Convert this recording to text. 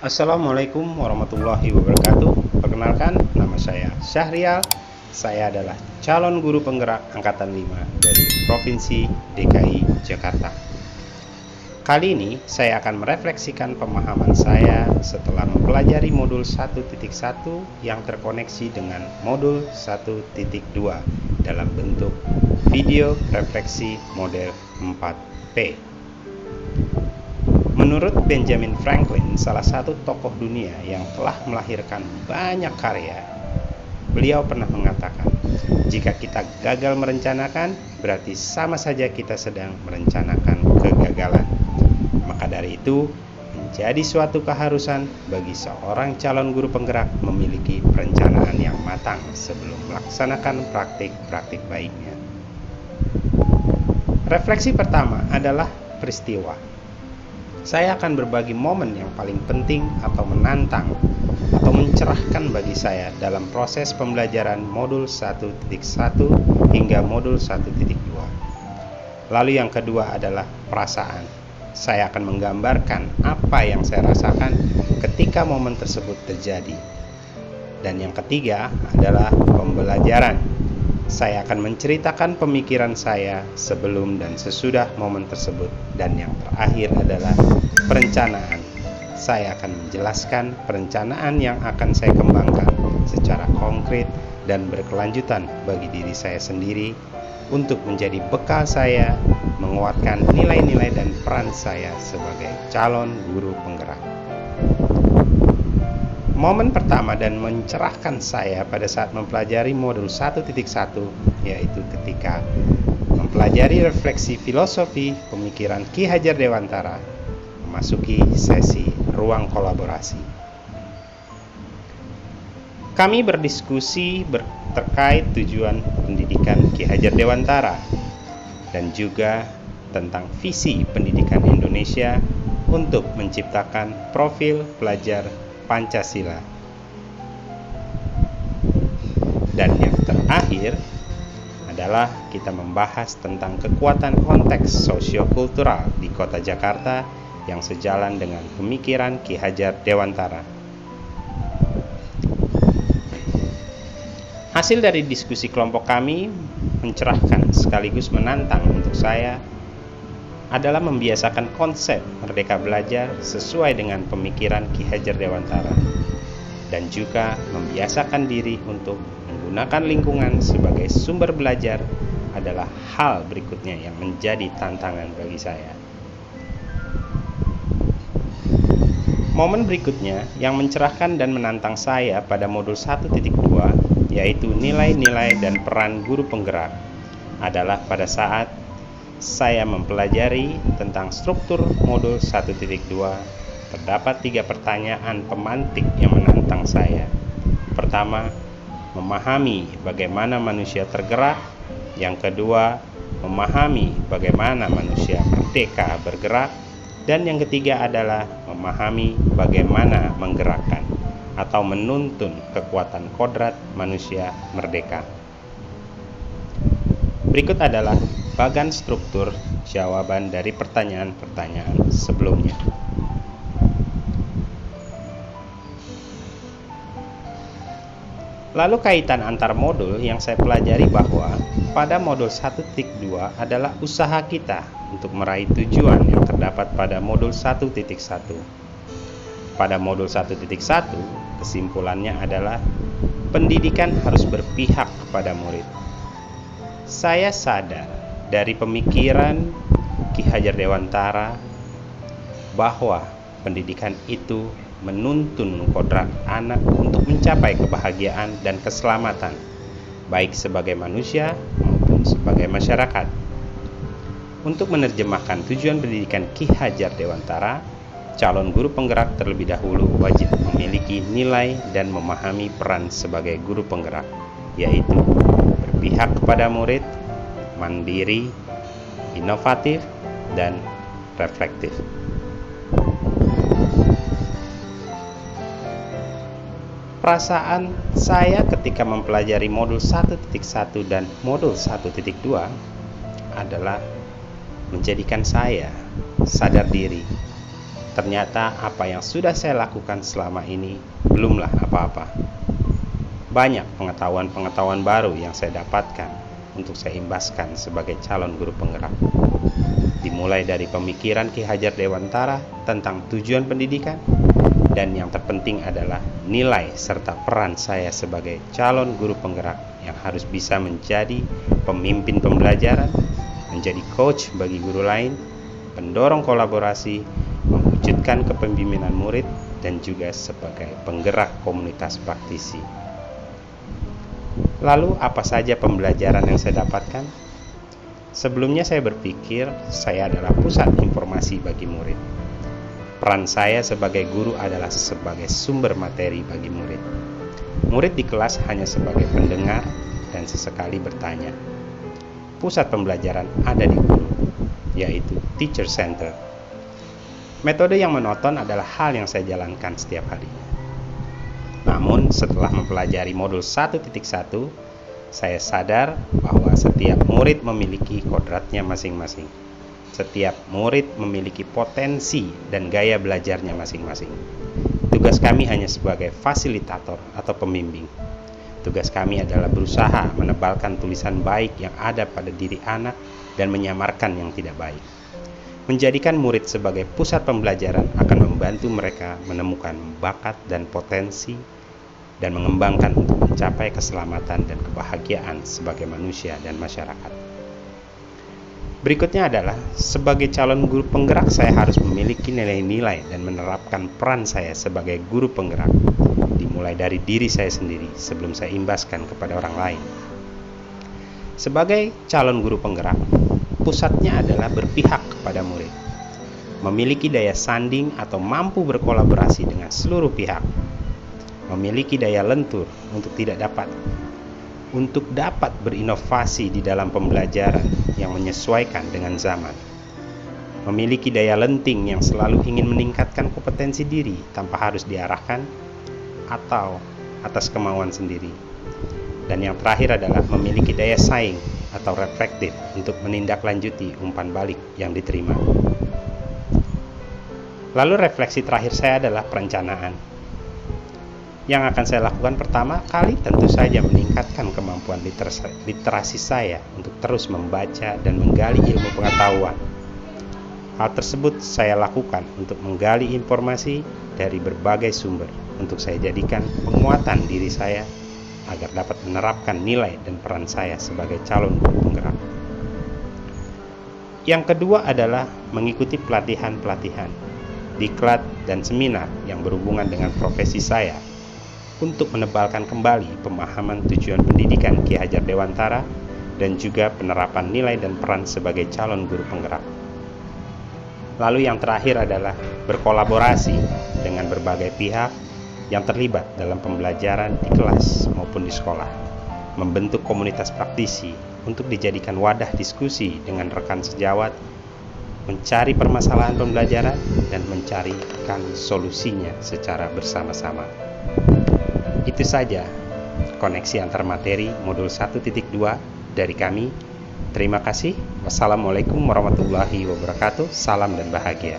Assalamualaikum warahmatullahi wabarakatuh. Perkenalkan, nama saya Syahrial. Saya adalah calon guru penggerak Angkatan 5 dari Provinsi DKI Jakarta. Kali ini saya akan merefleksikan pemahaman saya setelah mempelajari modul 1.1 yang terkoneksi dengan modul 1.2 dalam bentuk video refleksi model 4P. Menurut Benjamin Franklin, salah satu tokoh dunia yang telah melahirkan banyak karya, beliau pernah mengatakan, jika kita gagal merencanakan, berarti sama saja kita sedang merencanakan kegagalan. Maka dari itu, menjadi suatu keharusan bagi seorang calon guru penggerak memiliki perencanaan yang matang sebelum melaksanakan praktik-praktik baiknya. Refleksi pertama adalah peristiwa. Saya akan berbagi momen yang paling penting atau menantang atau mencerahkan bagi saya dalam proses pembelajaran modul 1.1 hingga modul 1.2. Lalu yang kedua adalah perasaan. Saya akan menggambarkan apa yang saya rasakan ketika momen tersebut terjadi. Dan yang ketiga adalah pembelajaran. Saya akan menceritakan pemikiran saya sebelum dan sesudah momen tersebut. Dan yang terakhir adalah perencanaan. Saya akan menjelaskan perencanaan yang akan saya kembangkan secara konkret dan berkelanjutan bagi diri saya sendiri untuk menjadi bekal saya menguatkan nilai-nilai dan peran saya sebagai calon guru penggerak. Momen pertama dan mencerahkan saya pada saat mempelajari modul 1.1 yaitu ketika mempelajari refleksi filosofi pemikiran Ki Hajar Dewantara memasuki sesi ruang kolaborasi. Kami berdiskusi terkait tujuan pendidikan Ki Hajar Dewantara dan juga tentang visi pendidikan Indonesia untuk menciptakan profil pelajar Pancasila. Dan yang terakhir adalah kita membahas tentang kekuatan konteks sosiokultural di kota Jakarta yang sejalan dengan pemikiran Ki Hajar Dewantara. Hasil dari diskusi kelompok kami mencerahkan sekaligus menantang untuk saya adalah membiasakan konsep merdeka belajar sesuai dengan pemikiran Ki Hajar Dewantara dan juga membiasakan diri untuk menggunakan lingkungan sebagai sumber belajar adalah hal berikutnya yang menjadi tantangan bagi saya. Momen berikutnya yang mencerahkan dan menantang saya pada modul 1.2 yaitu nilai-nilai dan peran guru penggerak adalah pada saat saya mempelajari tentang struktur modul 1.2. Terdapat 3 pertanyaan pemantik yang menantang saya. Pertama, memahami bagaimana manusia tergerak. Yang kedua, memahami bagaimana manusia merdeka bergerak. Dan yang ketiga adalah memahami bagaimana menggerakkan atau menuntun kekuatan kodrat manusia merdeka. Berikut adalah bagan struktur jawaban dari pertanyaan-pertanyaan sebelumnya. Lalu kaitan antar modul yang saya pelajari bahwa pada modul 1.2 adalah usaha kita untuk meraih tujuan yang terdapat pada modul 1.1. Pada modul 1.1, kesimpulannya adalah pendidikan harus berpihak kepada murid. Saya sadar dari pemikiran Ki Hajar Dewantara bahwa pendidikan itu menuntun kodrat anak untuk mencapai kebahagiaan dan keselamatan, baik sebagai manusia maupun sebagai masyarakat. Untuk menerjemahkan tujuan pendidikan Ki Hajar Dewantara, calon guru penggerak terlebih dahulu wajib memiliki nilai dan memahami peran sebagai guru penggerak, yaitu berpihak kepada murid, mandiri, inovatif, dan reflektif. Perasaan saya ketika mempelajari modul 1.1 dan modul 1.2 adalah menjadikan saya sadar diri Ternyata apa yang sudah saya lakukan selama ini belumlah apa-apa. Banyak pengetahuan-pengetahuan baru yang saya dapatkan untuk saya imbaskan sebagai calon guru penggerak. Dimulai dari pemikiran Ki Hajar Dewantara tentang tujuan pendidikan, dan yang terpenting adalah nilai serta peran saya sebagai calon guru penggerak yang harus bisa menjadi pemimpin pembelajaran, menjadi coach bagi guru lain, pendorong kolaborasi, mewujudkan kepemimpinan murid, dan juga sebagai penggerak komunitas praktisi. Lalu apa saja pembelajaran yang saya dapatkan? Sebelumnya saya berpikir saya adalah pusat informasi bagi murid. Peran saya sebagai guru adalah sebagai sumber materi bagi murid. Murid di kelas hanya sebagai pendengar dan sesekali bertanya. Pusat pembelajaran ada di guru, yaitu teacher center. Metode yang monoton adalah hal yang saya jalankan setiap harinya. Namun setelah mempelajari modul 1.1, saya sadar bahwa setiap murid memiliki kodratnya masing-masing. Setiap murid memiliki potensi dan gaya belajarnya masing-masing. Tugas kami hanya sebagai fasilitator atau pembimbing. Tugas kami adalah berusaha menebalkan tulisan baik yang ada pada diri anak dan menyamarkan yang tidak baik. Menjadikan murid sebagai pusat pembelajaran akan membantu mereka menemukan bakat dan potensi dan mengembangkan untuk mencapai keselamatan dan kebahagiaan sebagai manusia dan masyarakat. Berikutnya adalah, sebagai calon guru penggerak saya harus memiliki nilai-nilai dan menerapkan peran saya sebagai guru penggerak, dimulai dari diri saya sendiri sebelum saya imbaskan kepada orang lain. Sebagai calon guru penggerak, pusatnya adalah berpihak kepada murid, memiliki daya sanding atau mampu berkolaborasi dengan seluruh pihak, memiliki daya lentur untuk dapat berinovasi di dalam pembelajaran yang menyesuaikan dengan zaman, memiliki daya lenting yang selalu ingin meningkatkan kompetensi diri tanpa harus diarahkan atau atas kemauan sendiri, dan yang terakhir adalah memiliki daya saing atau reflektif untuk menindaklanjuti umpan balik yang diterima. Lalu refleksi terakhir saya adalah perencanaan. Yang akan saya lakukan pertama kali tentu saja meningkatkan kemampuan literasi saya untuk terus membaca dan menggali ilmu pengetahuan. Hal tersebut saya lakukan untuk menggali informasi dari berbagai sumber untuk saya jadikan penguatan diri saya agar dapat menerapkan nilai dan peran saya sebagai calon guru penggerak. Yang kedua adalah mengikuti pelatihan-pelatihan, diklat dan seminar yang berhubungan dengan profesi saya untuk menebalkan kembali pemahaman tujuan pendidikan Ki Hajar Dewantara dan juga penerapan nilai dan peran sebagai calon guru penggerak. Lalu yang terakhir adalah berkolaborasi dengan berbagai pihak yang terlibat dalam pembelajaran di kelas maupun di sekolah, membentuk komunitas praktisi untuk dijadikan wadah diskusi dengan rekan sejawat, mencari permasalahan pembelajaran dan mencarikan solusinya secara bersama-sama. Itu saja koneksi antar materi modul 1.2 dari kami. Terima kasih. Wassalamualaikum warahmatullahi wabarakatuh. Salam dan bahagia.